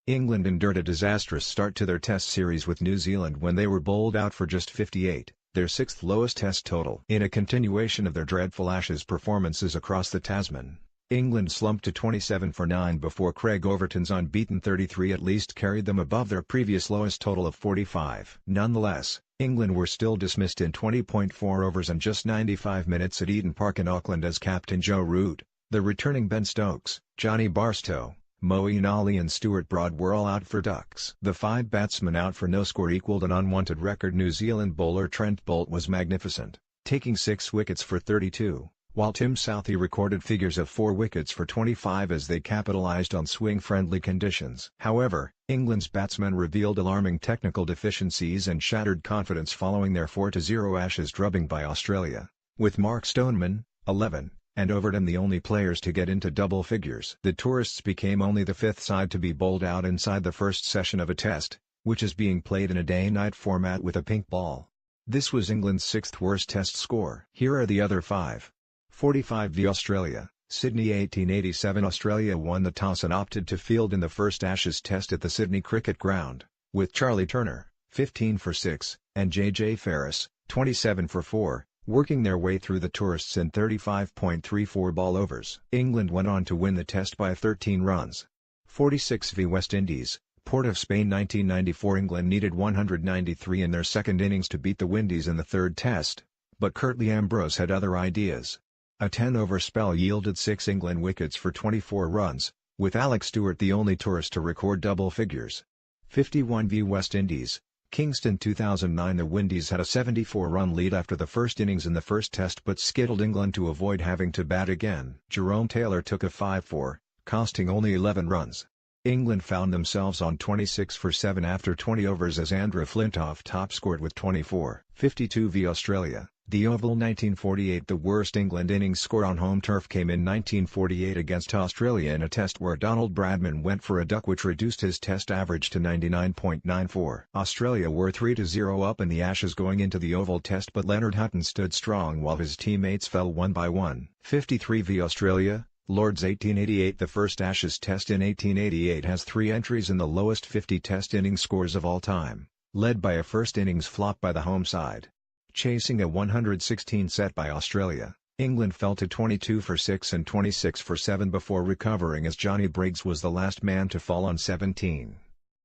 England endured a disastrous start to their Test series with New Zealand when they were bowled out for just 58, their sixth lowest Test total. In a continuation of their dreadful Ashes performances across the Tasman, England slumped to 27 for 9 before Craig Overton's unbeaten 33 at least carried them above their previous lowest total of 45. Nonetheless, England were still dismissed in 20.4 overs and just 95 minutes at Eden Park in Auckland as captain Joe Root, the returning Ben Stokes, Johnny Barstow, Moeen Ali and Stuart Broad were all out for ducks. The five batsmen out for no score equaled an unwanted record. New Zealand bowler Trent Boult was magnificent, taking 6 wickets for 32, while Tim Southee recorded figures of 4 wickets for 25 as they capitalised on swing-friendly conditions. However, England's batsmen revealed alarming technical deficiencies and shattered confidence following their 4-0 Ashes drubbing by Australia, with Mark Stoneman, 11, and Overton the only players to get into double figures. The tourists became only the fifth side to be bowled out inside the first session of a Test, which is being played in a day-night format with a pink ball. This was England's sixth worst Test score. Here are the other 5. 45 v Australia, Sydney 1887. Australia won the toss and opted to field in the first Ashes Test at the Sydney Cricket Ground, with Charlie Turner, 15 for 6, and J.J. Ferris, 27 for 4, working their way through the tourists in 35.34 ball overs. England went on to win the Test by 13 runs. 46 v West Indies, Port of Spain 1994. England needed 193 in their second innings to beat the Windies in the third Test, but Curtly Ambrose had other ideas. A 10-over spell yielded 6 England wickets for 24 runs, with Alex Stewart the only tourist to record double figures. 51 v West Indies, Kingston 2009. The Windies had a 74-run lead after the first innings in the first Test but skittled England to avoid having to bat again. Jerome Taylor took a 5-4, costing only 11 runs. England found themselves on 26 for 7 after 20 overs as Andrew Flintoff top-scored with 24. 52 v Australia, The Oval 1948. The worst England innings score on home turf came in 1948 against Australia in a Test where Donald Bradman went for a duck which reduced his Test average to 99.94. Australia were 3-0 up in the Ashes going into the Oval Test but Leonard Hutton stood strong while his teammates fell one by one. 53 v Australia, Lords 1888. The first Ashes Test in 1888 has 3 entries in the lowest 50 Test innings scores of all time, led by a first innings flop by the home side. Chasing a 116 set by Australia, England fell to 22 for 6 and 26 for 7 before recovering as Johnny Briggs was the last man to fall on 17.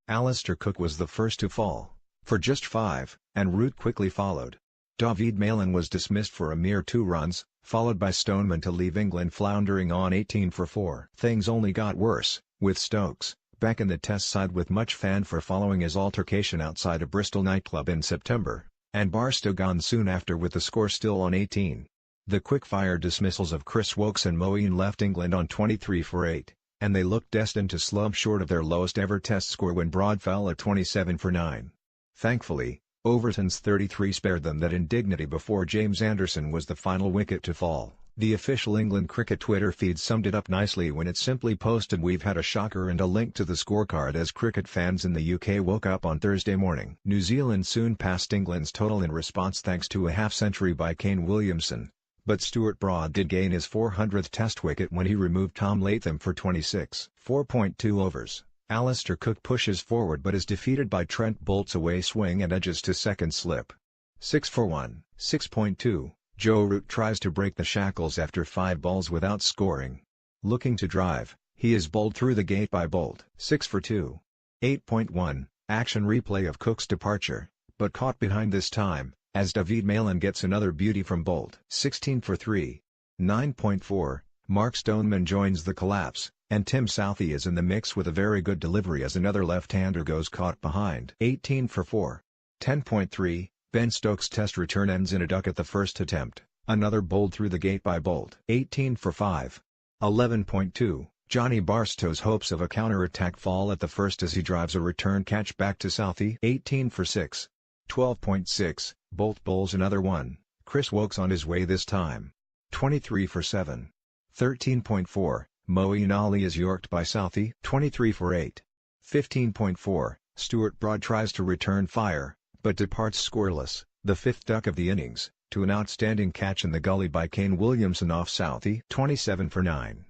Alistair Cook was the first to fall, for just 5, and Root quickly followed. David Malan was dismissed for a mere 2 runs, followed by Stoneman to leave England floundering on 18 for 4. Things only got worse, with Stokes, back in the Test side with much fanfare following his altercation outside a Bristol nightclub in September, and Barstow gone soon after with the score still on 18. The quick-fire dismissals of Chris Woakes and Moeen left England on 23 for 8, and they looked destined to slump short of their lowest ever Test score when Broad fell at 27 for 9. Thankfully, Overton's 33 spared them that indignity before James Anderson was the final wicket to fall. The official England cricket Twitter feed summed it up nicely when it simply posted, "We've had a shocker," and a link to the scorecard as cricket fans in the UK woke up on Thursday morning. New Zealand soon passed England's total in response thanks to a half-century by Kane Williamson, but Stuart Broad did gain his 400th Test wicket when he removed Tom Latham for 26. 4.2 overs. Alistair Cook pushes forward but is defeated by Trent Boult's away swing and edges to second slip. 6 for 1. 6.2. Joe Root tries to break the shackles after 5 balls without scoring. Looking to drive, he is bowled through the gate by Boult. 6 for 2. 8.1. Action replay of Cook's departure, but caught behind this time, as David Malan gets another beauty from Boult. 16 for 3. 9.4. Mark Stoneman joins the collapse, and Tim Southee is in the mix with a very good delivery as another left-hander goes caught behind. 18 for 4. 10.3. Ben Stokes' Test return ends in a duck at the first attempt, another bowled through the gate by Boult. 18 for 5. 11.2. Johnny Barstow's hopes of a counter-attack fall at the first as he drives a return catch back to Southee. 18 for 6. 12.6. Boult bowls another one, Chris Woakes on his way this time. 23 for 7. 13.4. Moeen Ali is yorked by Southee. 23 for 8. 15.4. Stuart Broad tries to return fire, but departs scoreless, the fifth duck of the innings, to an outstanding catch in the gully by Kane Williamson off Southee. 27 for 9.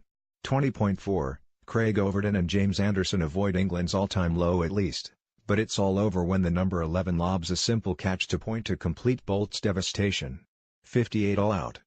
20.4. Craig Overton and James Anderson avoid England's all-time low at least, but it's all over when the number 11 lobs a simple catch to point to complete Bolt's devastation. 58 all out.